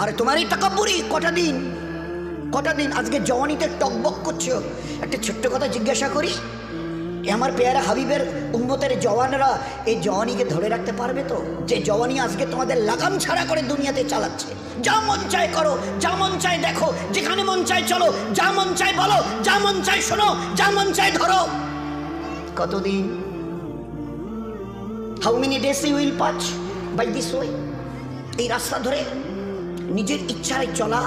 আরে তোমার এই তাকাব্বুরি কটা দিন আজকে জওয়ানিতে টকবক করছো। একটা ছোট্ট কথা জিজ্ঞাসা করি, আমার পেয়ারা হাবিবের উম্মতের জওয়ানরা এই জওয়ানিকে ধরে রাখতে পারবে তো? যে জওয়ানি আজকে তোমাদের লাগাম ছাড়া করে দুনিয়াতে চালাচ্ছে। যা মন চায় করো, যা মন চায় দেখো, যেখানে মন চায় চলো, যা মন চায় বলো, যা মন চায় শোনো, যা মন চায় ধরো। কতদিন? How many days you will pass by this way? এই রাস্তা ধরে নিজের ইচ্ছায় চলা,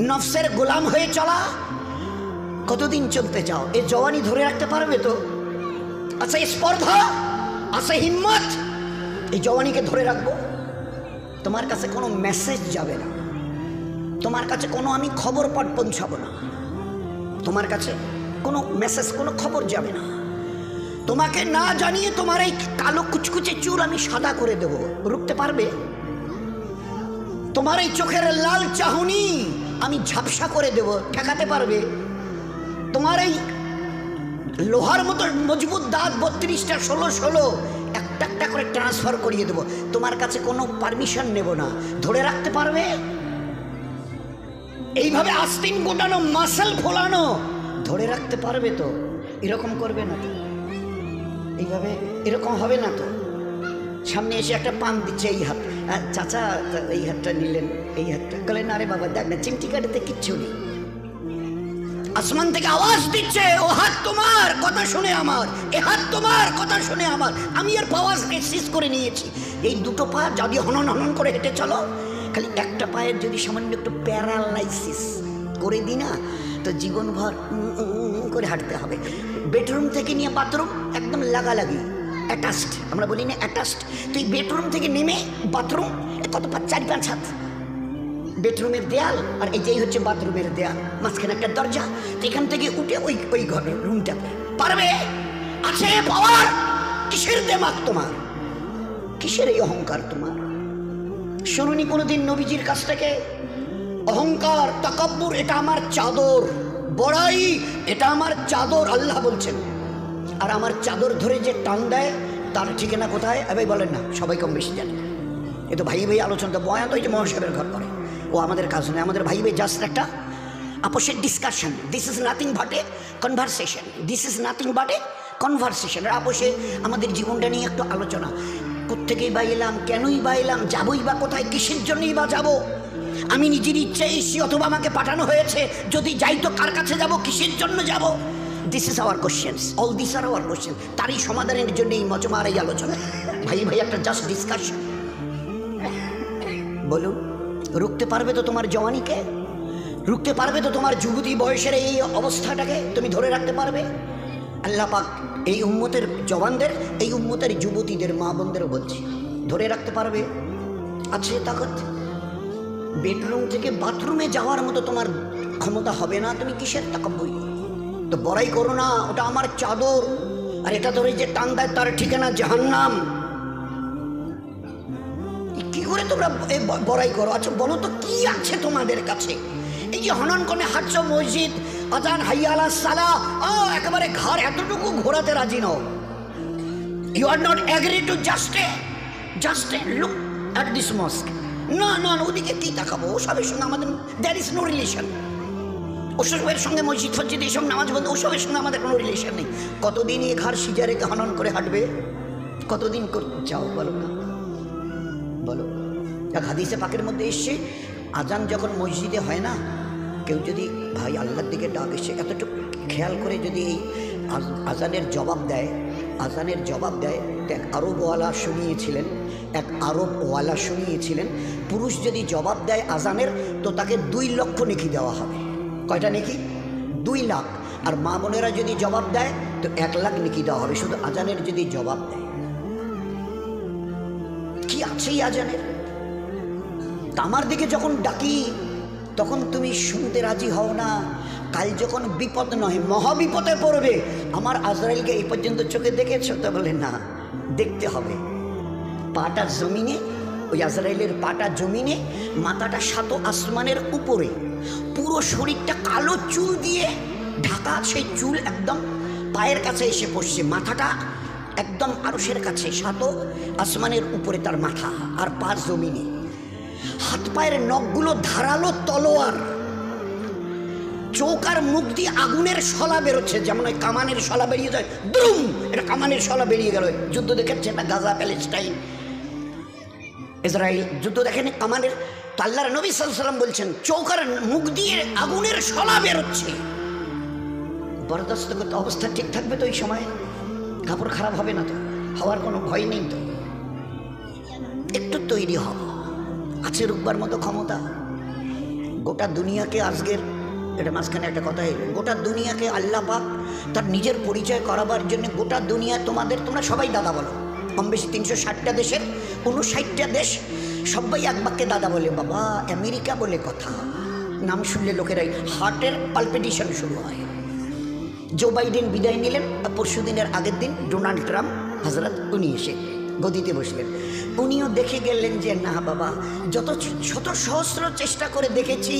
নফসের গোলাম হয়ে চলা, কতদিন চলতে চাও? এই জওয়ানি ধরে রাখতে পারবে তো? আচ্ছা স্পর্ধা, আচ্ছা হিম্মত, এই জওয়ানিকে ধরে রাখবো? তোমার কাছে কোনো মেসেজ যাবে না, তোমার কাছে কোনো আমি খবর পাঠ পৌঁছাবো না, তোমার কাছে কোনো মেসেজ, কোনো খবর যাবে না। তোমাকে না জানিয়ে তোমার এই কালো কুচকুচে চুল আমি সাদা করে দেব, রুখতে পারবে? তোমার এই চোখের লাল চাহনি আমি ঝাপসা করে দেব, ঠেকাতে পারবে? তোমার এই লোহার মতো মজবুত দাঁত 32টা 16 একটা একটা করে ট্রান্সফার করিয়ে দেব, তোমার কাছে কোনো পারমিশন নেব না, ধরে রাখতে পারবে? এইভাবে আস্তিন গোটানো, মাসেল ফোলানো ধরে রাখতে পারবে তো? এরকম করবে না তো? এইভাবে এরকম হবে না তো? সামনে এসে একটা পান দিচ্ছে, এই হাত, চাচা এই হাতটা নিলেন, এই হাতটা বলেন, আরে বাবা দেখ না চিমটি কাটাতে কিচ্ছু নেই। আসমান থেকে আওয়াজ দিচ্ছে, ও হাত তোমার কথা শুনে আমার, এ হাত তোমার কথা শুনে আমার। আমি এর পাওয়াজ সিজ করে নিয়েছি। এই দুটো পা যদি হনন হনন করে হেঁটে চলো, খালি একটা পায়ের যদি সামান্য একটু প্যারালাইসিস করে দিই না, তো জীবনভর করে হাঁটতে হবে। বেডরুম থেকে নিয়ে বাথরুম একদম লাগালাগি, অ্যাটাচড, আমরা বলি না অ্যাটাচড। তো এই বেডরুম থেকে নেমে বাথরুম কত 4-5 হাত, বেডরুমের দেয়াল আর এটাই হচ্ছে বাথরুমের দেয়াল, মাঝখানে একটা দরজা। তো এখান থেকে উঠে ওই ঘরের রুমটাতে পারবে? আছে পাওয়ার? কিসের দেমাগ তোমার? কিসের এই অহংকার তোমার? শুনুনি কোনোদিন নবীজির কাছ থেকে অহংকার, তাকাব্বুর এটা আমার চাদর, বড়াই এটা আমার চাদর, আল্লাহ বলছেন। আর আমার চাদর ধরে যে টান দেয় তার ঠিকানা কোথায়? ভাই বলেন না, সবাই কম বেশি জানে। এ তো ভাই ভাই আলোচনা, বয়ান তো এই যে মহাসাবের ঘর করে, ও আমাদের কাজ নয়। আমাদের ভাই ভাই জাস্ট একটা আপোষের discussion. This is nothing but a conversation, this is nothing but a conversation. আর আপোষে আমাদের জীবনটা নিয়ে একটু আলোচনা। কোত্থেকেই বা এলাম, কেনই বা এলাম, যাবই বা কোথায়, কিসের জন্যই বা যাবো? আমি নিজের ইচ্ছায় এসেছি অথবা আমাকে পাঠানো হয়েছে? যদি যাই তো কার কাছে যাব, কিসের জন্য যাব? This is our questions, all this are our question. তারই সমাধানের জন্য এই মজমার এই আলোচনা। ভাই ভাই একটা জাস্ট ডিসকাশন। বলুন, রুখতে পারবে তো তোমার জওয়ানিকে? রুখতে পারবে তো তোমার যুবতী বয়সের এই অবস্থাটাকে? তুমি ধরে রাখতে পারবে? আল্লাহ পাক এই উম্মতের জওয়ানদের, এই উম্মতের যুবতীদের, মা বোনদেরও বলছি, ধরে রাখতে পারবে? আছে তাকত? বেডরুম থেকে বাথরুমে যাওয়ার মতো তোমার ক্ষমতা হবে না, তুমি কিসের তাকাব্বুরি? তো বড়াই করো না, ওটা আমার চাদর, আর এটা ধরে যে টান দেয় তার ঠিকানা জাহান্নাম। কি করে তোমরা বড়াই করো? আচ্ছা বলো তো কি আছে তোমাদের কাছে? এই যে হনন করে হাঁটছো, মসজিদ আজান, হাইয়া আলাস সালাহ, একেবারে ঘর এতটুকু ঘোরাতে রাজি নও। You are not agree to just a look at this mosque. না না, ওদিকে কি তাকাবো? ওসবের সঙ্গে আমাদের দ্যার ইজ নো রিলেশন। ওসবের সঙ্গে মসজিদ ফসজিদ এইসব নামাজ বন্ধ, ওসবের সঙ্গে আমাদের কোনো রিলেশন নেই। কতদিন এই ঘর সিজা রেখে হনন করে হাঁটবে? কতদিন করতে চাও বলো না? বলো। এক হাদিসে পাকের মধ্যে এসছে, আজান যখন মসজিদে হয় না, কেউ যদি ভাই আল্লাহর দিকে ডাক এসে এতটুকু খেয়াল করে যদি এই আজানের জবাব দেয়, আজানের জবাব দেয়, এক আরবওয়ালা শুনিয়েছিলেন, পুরুষ যদি জবাব দেয় আজানের, তো তাকে 2 লক্ষ নেকি দেওয়া হবে। কয়টা নেকি? 2 লাখ। আর মা বোনেরা যদি জবাব দেয় তো 1 লাখ নেকি দেওয়া হবে, শুধু আজানের যদি জবাব দেয়। কি আছে এই আজানের? আমার দিকে যখন ডাকি তখন তুমি শুনতে রাজি হও না। কাল যখন বিপদ নয় মহাবিপদে পড়বে, আমার আজরাইলকে এই পর্যন্ত চোখে দেখেছো? তো বলে না, দেখতে হবে। পাটা জমিনে, ওই আজরাইলের পাটা জমিনে, মাথাটা 7 আসমানের উপরে, পুরো শরীরটা কালো চুল দিয়ে ঢাকা। সেই চুল একদম পায়ের কাছে এসে পড়ছে, মাথাটা একদম আরশের কাছে, 7 আসমানের উপরে তার মাথা, আর পা জমিনে। হাত পায়ের নখগুলো ধারালো তলোয়ার, চোখ আর মুখ দিয়ে আগুনের শলা বেরোচ্ছে, যেমন ওই কামানের শলা বেরিয়ে যায়, দ্রুম, এটা কামানের শলা বেরিয়ে গেল। যুদ্ধ দেখেছে না, গাজা, প্যালেস্টাইন, ইসরায়েল যুদ্ধ দেখেনি কামানের? আল্লাহর নবী সাল্লাল্লাহু আলাইহি ওয়াসাল্লাম বলছেন চোখ আর মুখ দিয়ে আগুনের শলা বেরোচ্ছে। বরদাস্ত করতে অবস্থা ঠিক থাকবে তো? এই সময় কাপড় খারাপ হবে না তো? হওয়ার কোনো ভয় নেই তো? একটু তৈরি হব, আছে রুকবার মতো ক্ষমতা। গোটা দুনিয়াকে আজকের, এটা মাঝখানে একটা কথা এলো, গোটা দুনিয়াকে আল্লাহ পাক তার নিজের পরিচয় করাবার জন্য গোটা দুনিয়া তোমাদের, তোমরা সবাই দাদা বলো, কম বেশি 360টা দেশের 59টা দেশ সবাই এক বাক্যে দাদা বলে। বাবা আমেরিকা বলে কথা, নাম শুনলে লোকেরাই হার্টের পালপিটেশন শুরু হয়। জো বাইডেন বিদায় নিলেন, পরশু দিনের আগের দিন ডোনাল্ড ট্রাম্প হজরত উনি এসে গদিতে বসলেন। উনিও দেখে গেলেন যে না বাবা, যত শত সহস্র চেষ্টা করে দেখেছি,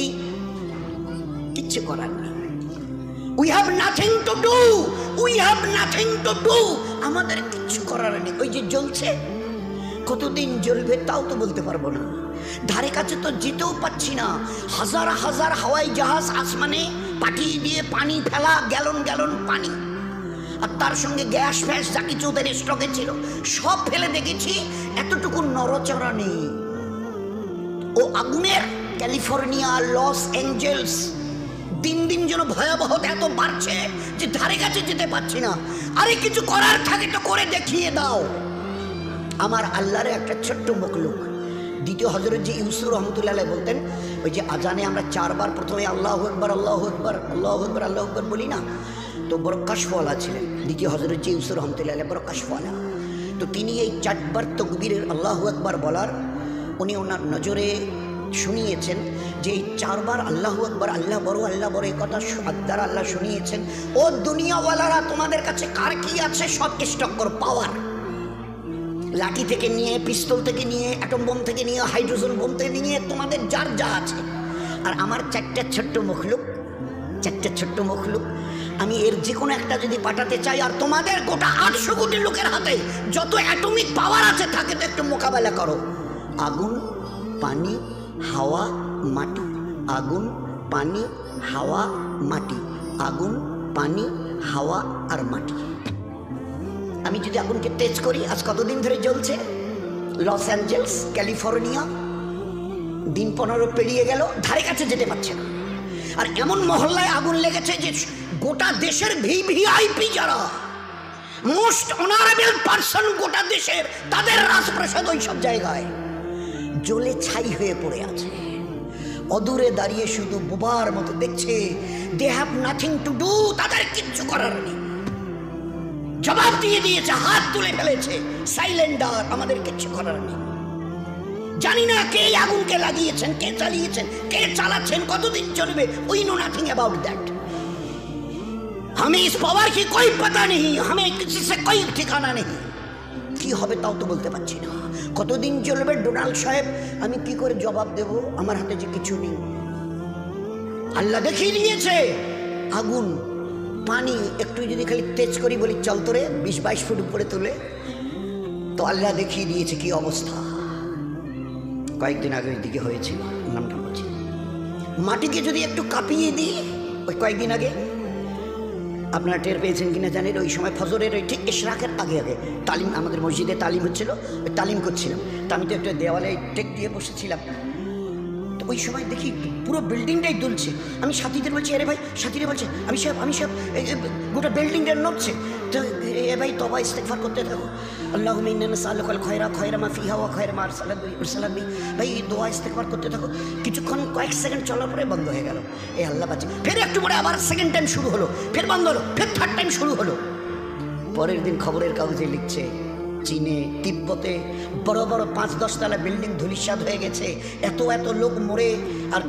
কিচ্ছু করার নেই। We have nothing to do, we have nothing to do, আমাদের কিচ্ছু করার নেই। ওই যে জ্বলছে, কতদিন জ্বলবে তাও তো বলতে পারবো না, ধারে কাছে তো যেতেও পাচ্ছি না। হাজার হাজার হাওয়াই জাহাজ আসমানে পাঠিয়ে দিয়ে পানি ফেলা, গ্যালন গ্যালন পানি, আর তার সঙ্গে গ্যাস ফ্যাস যা কিছু ওদের স্টকে ছিল সব ফেলে দেখেছি, এতটুকু নড়চড়া নেই। ও আগুনের ক্যালিফোর্নিয়া, লস অ্যাঞ্জেলস দিন দিন যেন ভয়াবহতা এত বাড়ছে যে ধারে কাছে যেতে পারছি না। আরে কিছু করার থাকে তো করে দেখিয়ে দাও। আমার আল্লাহরে একটা ছোট্ট মখলুক, দ্বিতীয় হযরত জি ইউসুফ রহমতুল্লাহ আলাইহি বলতেন, ওই যে আজানে আমরা 4 বার প্রথমে আল্লাহু আকবার আল্লাহু আকবার আল্লাহু আকবার আল্লাহু আকবার বলি না, তো বড় কাশফওয়ালা ছিলেন দ্বিতীয় হযরত জি ইউসুফ রহমতুল্লাহ আলাইহি, বড় কাশফওয়ালা। তো তিনি এই 4 বার তাকবীরের আল্লাহু আকবার বলার উনি ওনার নজরে শুনিয়েছেন যে এই 4 বার আল্লাহু আকবার, আল্লাহ বড় এই কথা দ্বারা আল্লাহ শুনিয়েছেন, ও দুনিয়াওয়ালারা তোমাদের কাছে কার কি আছে সব স্টক করো। পাওয়ার, লাঠি থেকে নিয়ে, পিস্তল থেকে নিয়ে, অ্যাটম বোম থেকে নিয়ে, হাইড্রোজেন বোম থেকে নিয়ে, তোমাদের যার যা আছে। আর আমার 4টা ছোট্ট মখলুক, আমি এর যে কোনো একটা যদি পাঠাতে চাই, আর তোমাদের গোটা 800 কোটি লোকের হাতে যত অ্যাটমিক পাওয়ার আছে থাকে, তো একটু মোকাবেলা করো। আগুন, পানি, হাওয়া, মাটি, আগুন, পানি, হাওয়া, মাটি, আগুন, পানি, হাওয়া আর মাটি। আমি যদি আগুনকে টেচ করি, আজ কতদিন ধরে জ্বলছে? লস অ্যাঞ্জেলস, ক্যালিফোর্নিয়া, দিন 15 পেরিয়ে গেল, ধারে কাছে যেতে পারছে না। আর এমন মহল্লায় আগুন লেগেছে যে গোটা দেশের ভিভিআইপি যারা মোস্ট অনারেবল পারসন গোটা দেশের, তাদের রাজপ্রাসাদ ওই সব জায়গায় জ্বলে ছাই হয়ে পড়ে আছে। অদূরে দাঁড়িয়ে শুধু বোবার মতো দেখছে, they have nothing to do, তাদের কিচ্ছু করার নেই। জবাব দিয়ে দিয়েছে, হাত তুলে ফেলেছে, সাইলেন্ডার, আমাদের কিচ্ছু করার নেই। জানি না কে আগুনকে লাগিয়েছেন, কে চালিয়েছেন, কে চালাচ্ছেন, কতদিন চলবে, we know nothing about that. हमें इस पावर की कोई पता नहीं, हमें किसी से कोई ठिकाना नहीं। কি হবে তাও তো বলতে পারছি না, কতদিন চলবে ডোনাল্ড সাহেব, আমি কি করে জবাব দেব, আমার হাতে যে কিছু নেই। আল্লাহ দেখিয়ে দিয়েছে, আগুন, পানি একটু যদি খালি তেজ করি বলি চল তোরে 20-22 ফুট উপরে তুলে, তো আল্লাহ দেখিয়ে দিয়েছে কি অবস্থা। কয়েকদিন আগে ওই দিকে হয়েছিল, নামটা বলছি, মাটিকে যদি একটু কাঁপিয়ে দিই, ওই কয়েকদিন আগে আপনারা টের পেয়েছেন কিনা জানেন, ওই সময় ফজরের ওই ঠিক ইশরাকের আগে তালিম, আমাদের মসজিদে তালিম হচ্ছিল, ওই তালিম করছিলাম, তা আমি তো একটা দেওয়ালে টেক দিয়ে বসেছিলাম। তো ওই সময় দেখি পুরো বিল্ডিংটাই দুলছে। আমি সাথীদের বলছি, আরে ভাই, সাথীরা বলছে আমি সব গোটা বিল্ডিংটা নড়ছে। তো এ ভাই তবা ইস্তেগফার করতে থাকো, আল্লাহুম্মা ইন্না নাসআলুকাল খায়রা মা ফিহা ওয়া খায়রা মা আরসালাত বি, ভাই দোয়া ইস্তেগফার করতে থাকো। কিছুক্ষণ কয়েক সেকেন্ড চলার পরে বন্ধ হয়ে গেল, এ আল্লাহ বাঁচে। ফের একটু পরে আবার সেকেন্ড টাইম শুরু হলো, ফের বন্ধ হলো, ফের থার্ড টাইম শুরু হলো। পরের দিন খবরের কাগজে লিখছে, চীনে, তিব্বতে বড় বড় 5-10 তলা বিল্ডিং ধূলিসাৎ হয়ে গেছে, এত লোক মরে আর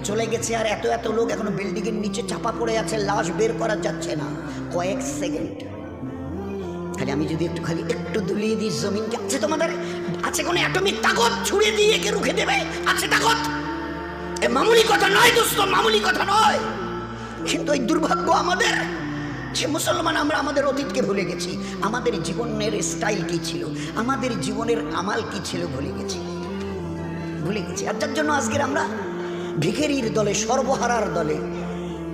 চলে গেছে, আর এত লোক এখনো বিল্ডিংয়ের নিচে চাপা পড়ে আছে, লাশ বের করা যাচ্ছে না। কয়েক সেকেন্ড খালি আমি যদি একটু দুলিয়ে দিই জমিনকে, আছে তোমাদের, আছে কোনো অ্যাটমিক তাকত ছুড়ে দিয়ে একে রুখে দেবে? আছে তাকত? এ মামুলি কথা নয় দোস্ত, মামুলি কথা নয়। কিন্তু এই দুর্ভাগ্য আমাদের, সে মুসলমান আমরা আমাদের অতীতকে ভুলে গেছি, আমাদের জীবনের স্টাইল কি ছিল, আমাদের জীবনের আমাল কি ছিল ভুলে গেছি। ভুলে গেছি। আর যার জন্য আজকের আমরা ভিখারির দলে, সর্বহারার দলে।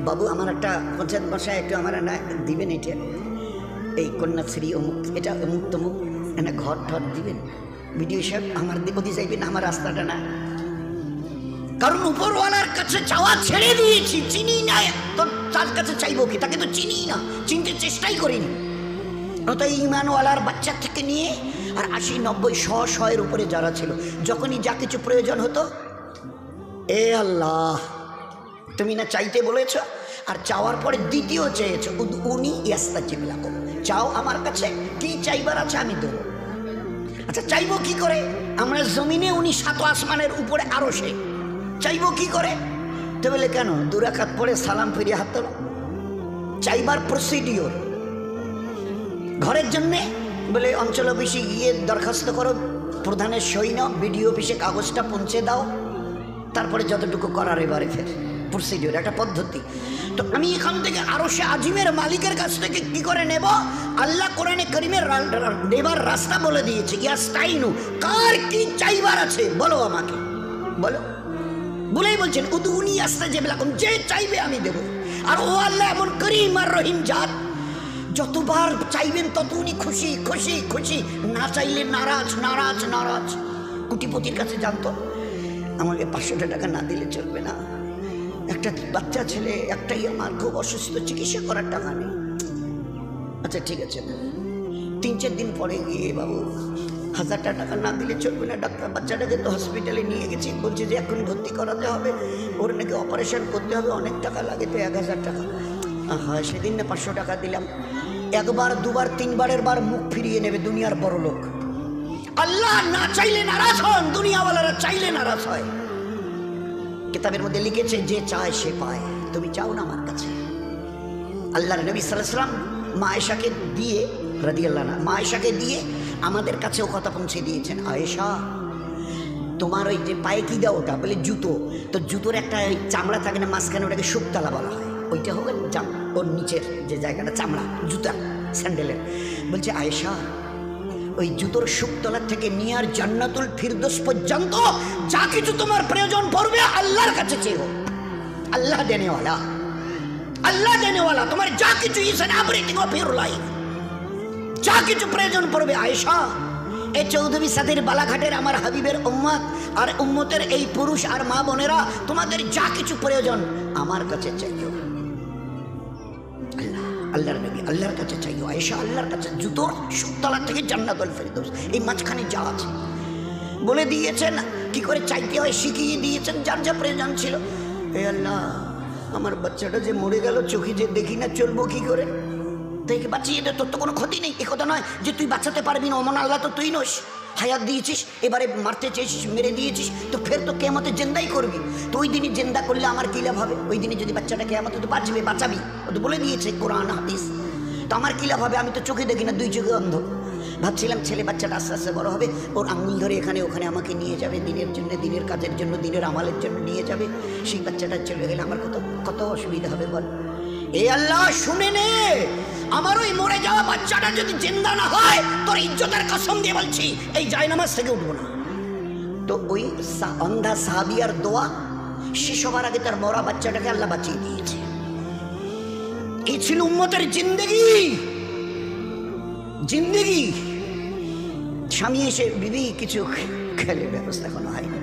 বাবু আমার একটা পঞ্চায়েত বাসায় একটু আমার না দিবেন, এটা এই কন্যাশ্রী অমুক, এটা অমুক তমুক এনে ঘর ঠর দিবেন। ভিডিও সাহেব আমার দিবদি যাইবেন, আমার রাস্তাটা না। কারণ উপরওয়ালার কাছে চাওয়া ছেড়ে দিয়েছি, চিনি না তো তার কাছে চাইবো কি? তাকে তো চিনি না, চিনতে চেষ্টাই করিনি। তাই ইমানওয়ালার বাচ্চা থেকে নিয়ে আর 80, 90, 100 এর উপরে যারা ছিল, যখনই যা কিছু প্রয়োজন হতো, এ আল্লাহ তুমি না চাইতে বলেছ, আর চাওয়ার পরে দ্বিতীয় চেয়েছ, উনি ইয়াস্তাজিব লাকুম, চাও আমার কাছে, কি চাইবার আছে আমি দেবো। আচ্ছা চাইবো কি করে? আমরা জমিনে, উনি 7 আসমানের উপরে আরো সে, চাইবো কি করে? তো বলে কেন 2 রাকাত পড়ে সালাম ফিরিয়ে হাত তোলো, চাইবার প্রসিডিওর। ঘরের জন্যে বলে অঞ্চল অফিসে গিয়ে দরখাস্ত করো, প্রধানের সই নাও, বিডিও অফিসে কাগজটা পৌঁছে দাও, তারপরে যতটুকু করার এবারে ফের প্রসিডিওর, একটা পদ্ধতি। তো আমি এখান থেকে আরশে আজিমের মালিকের কাছ থেকে কি করে নেব? আল্লাহ কোরআনে কারীমের নেবার রাস্তা বলে দিয়েছে। ইয়াস্তাইনু, কার কি চাইবার আছে বলো আমাকে, বলো। বলেই বলছেন উদউনি আস্তাজিব লাকুম, যে চাইবে আমি দেব। আর ও আল্লাহ এমন করিম আর রহিম জাত, যতবার চাইবেন তত উনি খুশি খুশি খুশি, না চাইলে নারাজ নারাজ নারাজ। কোটিপতির কাছে জানতো আমাকে 500 টাকা না দিলে চলবে না, একটা বাচ্চা ছেলে একটাই আমার, খুব অসুস্থ, চিকিৎসা করার টাকা নেই। আচ্ছা ঠিক আছে, 3-4 দিন পরে গিয়ে বাবু 1000 টাকা না দিলে চলবে না, ডাক্তার বাচ্চাটাকে তো হসপিটালে নিয়ে গেছি, বলছে যে এখন ভর্তি করাতে হবে, ওর নাকি অপারেশন করতে হবে, অনেক টাকা লাগে, তো 1000 টাকা। হ্যাঁ সেদিন না 500 টাকা দিলাম। 1 বার 2 বার 3 বারের বার মুখ ফিরিয়ে নেবে দুনিয়ার বড় লোক। আল্লাহ না চাইলে নারাজ হন, দুনিয়াওয়ালারা চাইলে নারাজ হয়। কিতাবের মধ্যে লিখেছে যে চায় সে পায়। তুমি চাও না আমার কাছে? আল্লাহর নবী সাল্লাল্লাহু আলাইহি ওয়াসাল্লাম মা আয়েশাকে দিয়ে, রাদিয়াল্লাহু আনহা, মা আয়েশাকে দিয়ে আমাদের কাছেও কথা পৌঁছে দিয়েছেন। আয়েশা তোমার ওই যে পায়ে কি দাও? ওটা বলে জুতো। তো জুতোর একটা ওই চামড়া থাকে না মাঝখানে, ওটাকে শুকতালা বলা হয়, ওইটা হবে ওর নিচের যে জায়গাটা চামড়া, জুতা স্যান্ডেলের। বলছে আয়েশা ওই জুতোর শুকতলা থেকে নিয়ে আর জান্নাতুল ফিরদৌস পর্যন্ত যা কিছু তোমার প্রয়োজন পড়বে আল্লাহর কাছে চেয়েও। আল্লাহ দেনেওয়ালা, আল্লাহ দেনেওয়ালা, তোমার যা কিছু is an everything of your life, যা কিছু প্রয়োজন পড়বে। আয়েশা এই চৌধুরী সাদের বালাঘাটের আমার হাবিবের উম্মত আর উম্মতের এই পুরুষ আর মা বোনেরা, তোমাদের যা কিছু প্রয়োজন আমার কাছে চাইও। আল্লাহর নবী আল্লাহর কাছে চাইও, আয়েশা আল্লাহর কাছে, জুতোর শুকতলা থেকে জান্নাতুল ফিরদৌস, এই মাঝখানে যা আছে বলে দিয়েছেন, কি করে চাইতে হয় শিখিয়ে দিয়েছেন, যার যা প্রয়োজন ছিল। এ আল্লাহ আমার বাচ্চাটা যে মরে গেল, চোখে যে দেখি না, চলবো কি করে? তাইকে বাঁচিয়ে দে, তোর তো কোনো ক্ষতি নেই। এ কথা নয় যে তুই বাঁচাতে পারবি না, অমন আল্লাহ তো তুই নোস। হায়াত দিয়েছিস, এবারে মারতে চেয়েছিস, মেরে দিয়েছিস, তো ফের তো কেয়ামতে জেন্দাই করবি। তো ওই দিনই জেন্দা করলে আমার কি লাভ হবে? ওই দিনে যদি বাচ্চাটা কেয়ামতে তো বাঁচবে, বাঁচাবি, ও তো বলে দিয়েছে কোরআন হাদিস। তো আমার কি লাভ হবে? আমি তো চোখে দেখি না, 2 চোখে অন্ধ। ভাবছিলাম ছেলে বাচ্চাটা আস্তে আস্তে বড় হবে, ওর আঙুল ধরে এখানে ওখানে আমাকে নিয়ে যাবে, দিনের জন্য, দিনের কাজের জন্য, দিনের আমালের জন্য নিয়ে যাবে। সেই বাচ্চাটা চলে গেলে আমার কত কত অসুবিধা হবে বল। এ আল্লাহ শুনে নে, আমার ওই মরে যাওয়া বাচ্চাটা যদি জিন্দা না হয়, তোর ইজ্জতের কসম দিয়ে বলছি এই জায়নামাজ থেকে উঠবো না। তো ওই অন্ধা সাহাবিয়ার দোয়া শেষ হবার আগে তার মরা বাচ্চাটাকে আল্লাহ বাঁচিয়ে দিয়েছে। এই ছিল উম্মতের জিন্দেগি। জিন্দেগি স্বামী এসে বিবি কিছু খেলে, ব্যবস্থা কোনো হয়নি।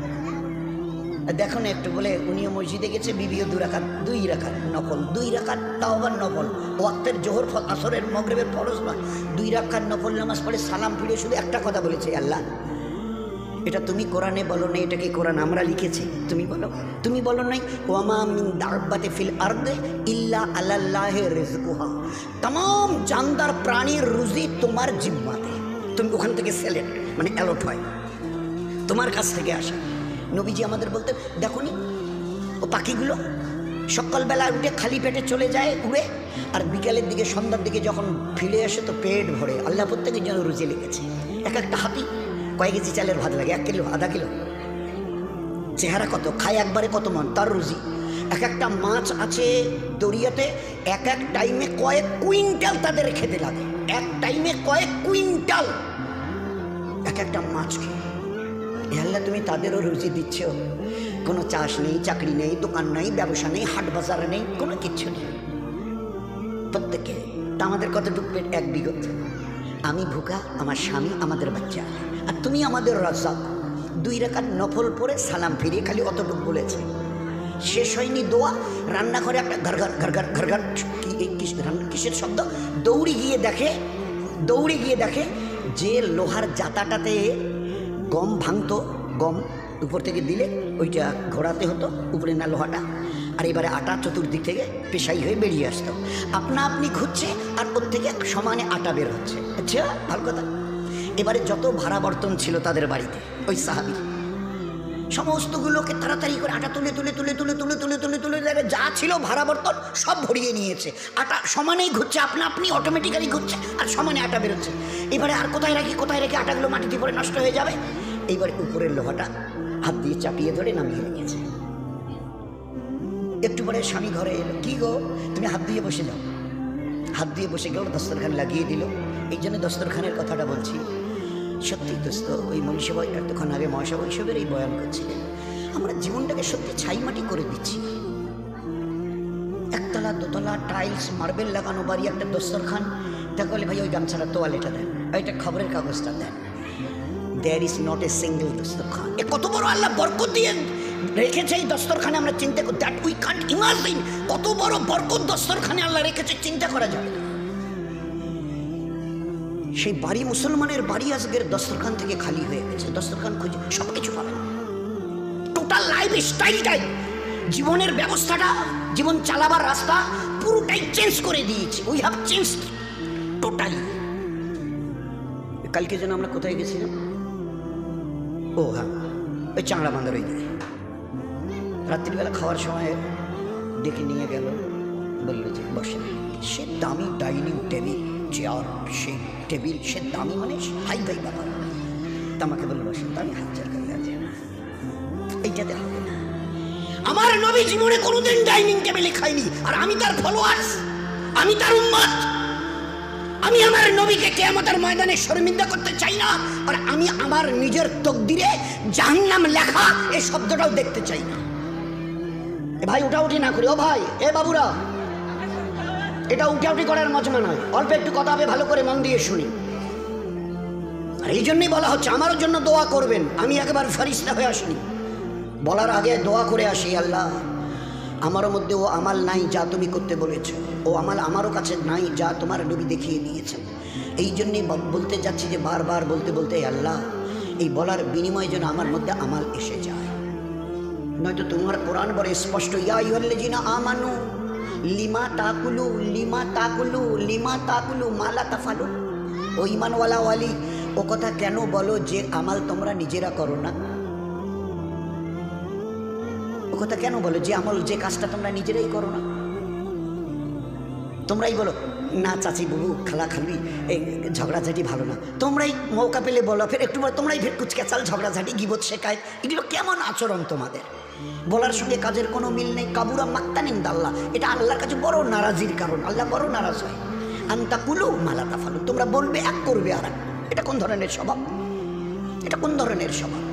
দেখো না একটু বলে, উনিও মসজিদে গেছে, বিবিও 2 রাকাত নফল, 2 রাকাত তাও আবার নফল, ওয়াক্তের জোহর আসরের মাগরিবের ফরজ নয়, 2 রাকাত নফল নামাজ পড়ে সালাম ফিরে শুধু একটা কথা বলেছে, আল্লাহ এটা তুমি কোরআনে বলো না, এটাকে কোরআন আমরা লিখেছি, তুমি বলো। তুমি বলো নাই ওয়ামা মিন দাব্বাতিন ফিল আরদি ইল্লা আলাল্লাহি রিজকুহা, तमाम জানদার প্রাণীর রুজি তোমার জিম্মাতে। তুমি ওখান থেকে সিলেক্ট মানে অ্যালট হয়, তোমার কাছ থেকে আসে। নবীজি আমাদের বলতে দেখো নি ও পাখিগুলো সকালবেলা উঠে খালি পেটে চলে যায় উড়ে, আর বিকালের দিকে সন্ধ্যার দিকে যখন ফিরে আসে তো পেট ভরে। আল্লাহ প্রত্যেকের জন্য রুজি লিখেছে। এক একটা হাতি কয়েক কেজি চালের ভাত লাগে, 1 কিলো, আধা কিলো, চেহারা কত, খায় একবারে কত মন, তার রুজি। এক একটা মাছ আছে দরিয়াতে, এক টাইমে কয়েক কুইন্টাল তাদের খেতে লাগে, এক টাইমে কয়েক কুইন্টাল এক একটা মাছ খেয়ে। এ আল্লাহ তুমি তাদেরও রুজি দিচ্ছ, কোনো চাষ নেই, চাকরি নেই, দোকান নেই, ব্যবসা নেই, হাট বাজার নেই, কোনো কিচ্ছু নেই প্রত্যেকে। তা আমাদের কতটুকু পেট? 1 বিঘত। আমি ভুকা, আমার স্বামী, আমাদের বাচ্চা, আর তুমি আমাদের রাজ্জাক। 2 রাকাত নফল পরে সালাম ফিরিয়ে খালি অতটুকু বলেছে। শেষ হয়নি দোয়া, রান্নাঘরে একটা ঘরঘর ঘরঘর ঘরঘর কিসের শব্দ। দৌড়ে গিয়ে দেখে যে লোহার জাতাটাতে গম ভাঙতো, গম উপর থেকে দিলে ওইটা ঘোরাতে হতো, উপরে না লোহাটা, আর এবারে আটা চতুর্দিক থেকে পেশাই হয়ে বেরিয়ে আসতো। আপনি ঘুরছে আর ওর থেকে সমানে আটা বের হচ্ছে। আচ্ছা, ভালো কথা। এবারে যত ভাড়া বর্তন ছিল তাদের বাড়িতে, ওই সাহাবী সমস্তগুলোকে তাড়াতাড়ি করে আটা তুলে তুলে তুলে তুলে তুলে তুলে তুলে তুলে যা ছিল ভাড়া বর্তন সব ভরিয়ে নিয়েছে। আটা সমানেই ঘুরছে, আপনি অটোমেটিক্যালি ঘুরছে আর সমানে আটা বেরোচ্ছে। এবারে আর কোথায় রাখি আটাগুলো মাটিতে পড়ে নষ্ট হয়ে যাবে। এইবারে উপরের লোহাটা হাত দিয়ে চাপিয়ে ধরে নামিয়ে রেখেছে। একটু পরে স্বামী ঘরে এলো, কি গো তুমি হাত দিয়ে বসে যাও। হাত দিয়ে বসে গেল, দস্তরখান লাগিয়ে দিল। এই জন্য দস্তরখানের কথাটা বলছি। সত্যি দোস্ত, ওই মনীষাবাই এতক্ষণ আগে মহাসভার এই বয়ান করছিলেন, আমরা জীবনটাকে সত্যি ছাই মাটি করে দিচ্ছি। 1 তলা 2 তলা টাইলস মার্বেল লাগানো বাড়ি, একটা দস্তরখান। দেখা বলে ভাই ওই গামছাটা তোয়ালেটা দেন, ওইটা খবরের কাগজটা দেন। There is not a single দস্তরখান। এ কত বড় আল্লাহ বরকত দিয়ে রেখেছে এই দস্তরখানে, আমরা চিন্তা করি, দ্যাট উই কান্ট ইমাজিন। কত বড় বরকত দস্তরখানে আল্লাহ রেখেছে, চিন্তা করা যাবে না। সেই বাড়ি, মুসলমানের বাড়ি আজকের দস্তরখান থেকে খালি হয়ে গেছে। দস্তরখান খুঁজে সব কিছু পাবেন, টোটাল লাইফ স্টাইলটাই, জীবনের ব্যবস্থাটা, জীবন চালাবার রাস্তা পুরোটাই চেঞ্জ করে দিয়েছি। We have change totally. কালকে যেন আমরা কোথায় গেছিলাম? ও হ্যাঁ, ওই চাংড়া বাঁধার ওই দিকে রাত্রিবেলা খাওয়ার সময় ডেকে নিয়ে গেল, বললো যে বসেন। সে দামি ডাইনিং টেবিল, চেয়ার, সে টেবিল, সে দামি মানে হাই ফাই ব্যাপার। তা আমাকে বললো বসেন। তো আমি হাত চার করে আছে, এইটাতে হবে না। আমার নবী জীবনে কোনোদিন ডাইনিং টেবিলে খাইনি, আর আমি তার ফলোয়ার্স, আমি তার উম্মত। আমি আমার নবীকে কিয়ামতের ময়দানে শর্মিন্দা করতে চাই না, আর আমি আমার নিজের তকদিরে জাহান্নাম লেখা এই শব্দটাও দেখতে চাই না। এ ভাই উঠাউঠি না করি, ও ভাই, এ বাবুরা, এটা উঠাউঠি করার মজমা নয়। অল্প একটু কথা হবে, ভালো করে মন দিয়ে শুনি। আর এই জন্যই বলা হচ্ছে আমারও জন্য দোয়া করবেন। আমি একেবারে ফেরেশতা হয়ে আসিনি, বলার আগে দোয়া করে আসি, আল্লাহ আমারও মধ্যে ও আমাল নাই যা তুমি করতে বলেছ, ও আমাল আমারও কাছে নাই যা তোমার নবী দেখিয়ে দিয়েছেন। এই জন্যই বলতে যাচ্ছি যে বারবার বলতে বলতে আল্লাহ এই বলার বিনিময়ে যেন আমার মধ্যে আমাল এসে যায়। নয়তো তোমার কোরআন বলে স্পষ্ট, ইয়া আইয়ুহাল্লাযীনা আমানু লিমা তাকুলু লিমা তাকুলু লিমা তাকুলু মালা তাফালু। ও ঈমানওয়ালা ওয়ালি, ও কথা কেন বলো যে আমাল তোমরা নিজেরা করো না? ও কথা কেন বলো যে আমল, যে কাজটা তোমরা নিজেরাই করো না? তোমরাই বলো না চাচি বাবু খালা খালি এই ঝগড়াঝাটি ভালো না, তোমরাই মৌকা পেলে বলো, ফের একটু তোমরাই ফের কুচকেচাল ঝগড়াঝাটি গিবত শেখায়। এগুলো কেমন আচরণ তোমাদের? বলার সঙ্গে কাজের কোনো মিল নেই। কাবুরা মাক্তানিন দাল্লাহ, এটা আল্লাহর কাছে বড় নারাজির কারণ। আল্লাহ বড় নারাজ হয়। আন্তা কুলু মালা তাফালু, তোমরা বলবে এক করবে আর এক। এটা কোন ধরনের স্বভাব? এটা কোন ধরনের স্বভাব?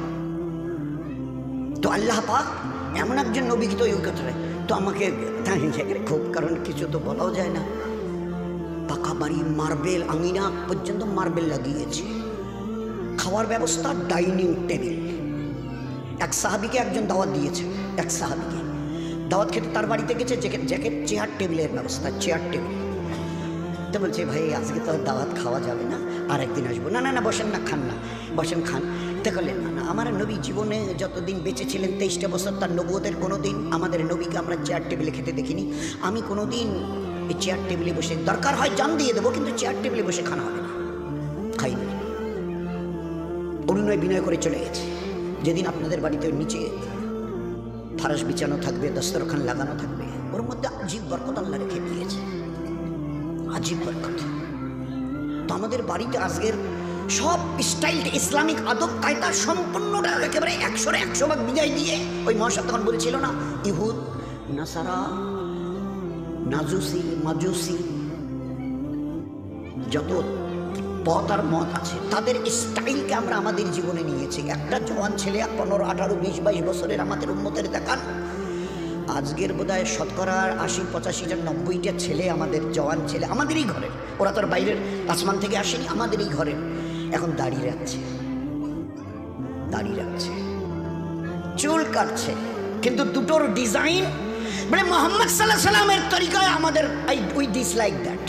তো আল্লাহ পাক এমন একজন নবী তো এই কথাটা তো আমাকে খুব, কারণ কিছু তো বলাও যায় না। পাকা বাড়ি, মার্বেল, আঙিনা পর্যন্ত মার্বেল লাগিয়েছে, খাওয়ার ব্যবস্থা, ডাইনিং টেবিল। এক সাহাবীকে একজন দাওয়াত দিয়েছে, এক সাহাবীকে দাওয়াত খেতে তার বাড়িতে গেছে, জ্যাকেট চেয়ার টেবিলের ব্যবস্থা, চেয়ার টেবিল। তো বলছে ভাই আজকে তো দাওয়াত খাওয়া যাবে না, আর একদিন আসবো। না না না বসেন না, খান না, বসেন খান। দেখলেন না না, আমার নবী জীবনে যতদিন বেঁচে ছিলেন 23টা বছর, তার নবুয়তের কোনো দিন আমাদের নবীকে আমরা চেয়ার টেবিলে খেতে দেখিনি। আমি কোনো দিন এই চেয়ার টেবিলে বসে, দরকার হয় জান দিয়ে দেবো, কিন্তু চেয়ার টেবিলে বসে খানা হবে না, খাইনি। অনুনয় বিনয় করে চলে গেছে। যেদিন আপনাদের বাড়িতে নিচে ফারাস বিছানো থাকবে, দস্তরখান লাগানো থাকবে, ওর মধ্যে আজীব বরকত আল্লাহ রেখে দিয়েছে, আজীব বরকত। তো আমাদের বাড়িতে আজকের সব স্টাইল, ইসলামিক আদব কায়দা সম্পূর্ণটা একেবারে 100% বিদায় দিয়ে, ওই মহাশয় তখন বলেছিল না, ইহুদ নাসারা মাজুসি যত পথ আর মত আছে, তাদের স্টাইলকে আমরা আমাদের জীবনে নিয়েছি। একটা জওয়ান ছেলে 15, 18, 20, 22 বছরের আমাদের উম্মতের দেখান, আজকের বোধহয় শতকরা 80, 85, 90টা ছেলে আমাদের জওয়ান ছেলে আমাদেরই ঘরের, ওরা তো আর বাইরের আসমান থেকে আসেনি, আমাদেরই ঘরের, এখন দাঁড়িয়ে রাখছে, চুল কাটছে, কিন্তু দুটোর ডিজাইন মানে মোহাম্মদ সাল্লাল্লাহু আলাইহি সাল্লামের তরিকায় আমাদের উই ডিসলাইক দ্যাট,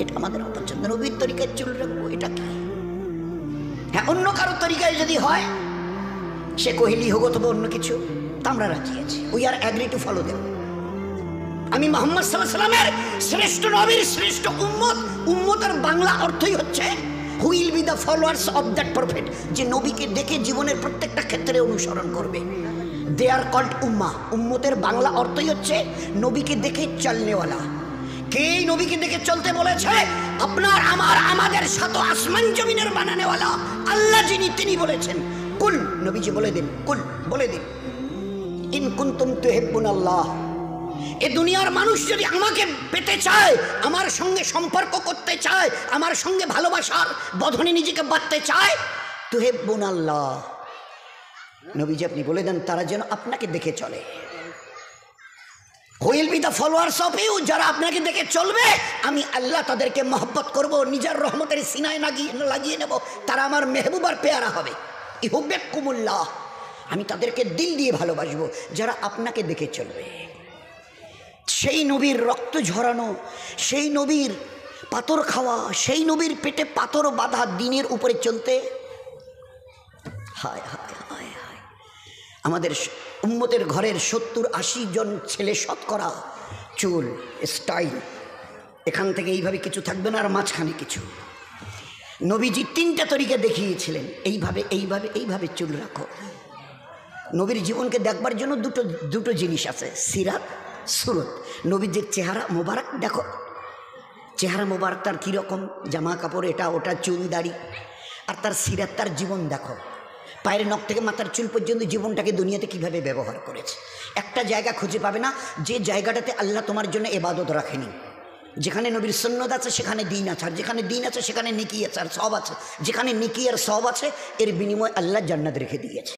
এটা আমাদের অপছন্দ। নবীর তরিকায় চুল রাখবো, এটা কি? হ্যাঁ, অন্য কারো তরিকায় যদি হয়, সে কোহলি হোক অথবা অন্য কিছু, তা আমরা রাজি আছি, we are agree to follow them. আমি মোহাম্মদ সাল্লাল্লাহু আলাইহি সাল্লামের শ্রেষ্ঠ নবীর শ্রেষ্ঠ উম্মত, উম্মতের বাংলা অর্থই হচ্ছে who will be the followers of that prophet, যে নবীকে দেখে জীবনের প্রত্যেকটা ক্ষেত্রে অনুসরণ করবে। দে আর কল্ড উম্মাহ। উম্মতের বাংলা অর্থই হচ্ছে নবীকে দেখে চলনেওয়ালা। কে নবীকে দেখে চলতে বলেছে? আপনার আমার আমাদের সাত আসমান জমিনের বানানেওয়ালা আল্লাহ যিনি, তিনি বলেছেন কুল, নবীজি বলে দিন, কুল বলে দিন, ইন কুনতুম তুহিব্বুনাল্লাহ, এ দুনিয়ার মানুষ যদি আমাকে পেতে চায়, আমার সঙ্গে সম্পর্ক করতে চায়, আমার সঙ্গে ভালোবাসার বন্ধনে নিজেকে বাঁধতে চায়, তুহিব্বুনাল্লাহ, নবীজি আপনি বলে দেন তারা যেন আপনাকে দেখে চলে। Will be the followers of you, যারা আপনাকে দেখে চলবে, আমি আল্লাহ তাদেরকে মহব্বত করব, নিজের রহমতের সিনায় লাগিয়ে নেব, তারা আমার মেহবুবার পেয়ারা হবে। ইহুব্বিকুমুল্লাহ, আমি তাদেরকে দিল দিয়ে ভালোবাসবো যারা আপনাকে দেখে চলবে। সেই নবীর রক্ত ঝরানো, সেই নবীর পাথর খাওয়া, সেই নবীর পেটে পাথর বাঁধা দিনের উপরে চলতে, হায় হায় হায় হায়, আমাদের উম্মতের ঘরের 70-80 জন ছেলে শতকরা চুল স্টাইল, এখান থেকে এইভাবে কিছু থাকবে না, আর মাঝখানে কিছু। নবীজি 3টা তরিকা দেখিয়েছিলেন, এইভাবে এইভাবে এইভাবে চুল রাখো। নবীর জীবনকে দেখবার জন্য দুটো জিনিস আছে, সিরাত, সুরত। নবীজির চেহারা মোবারক দেখো, চেহারা মোবারক তার কীরকম, জামা কাপড় এটা ওটা, চুল দাড়ি, আর তার সিরাত, তার জীবন দেখো, পায়ের নখ থেকে মাথার চুল পর্যন্ত জীবনটাকে দুনিয়াতে কিভাবে ব্যবহার করেছে। একটা জায়গা খুঁজে পাবে না যে জায়গাটাতে আল্লাহ তোমার জন্য ইবাদত রাখেনি। যেখানে নবীর সুন্নাত আছে সেখানে দ্বীন আছে, আর যেখানে দ্বীন আছে সেখানে নেকি আছে আর সওয়াব আছে, যেখানে নেকি আর সওয়াব আছে এর বিনিময়ে আল্লাহ জান্নাত রেখে দিয়েছে।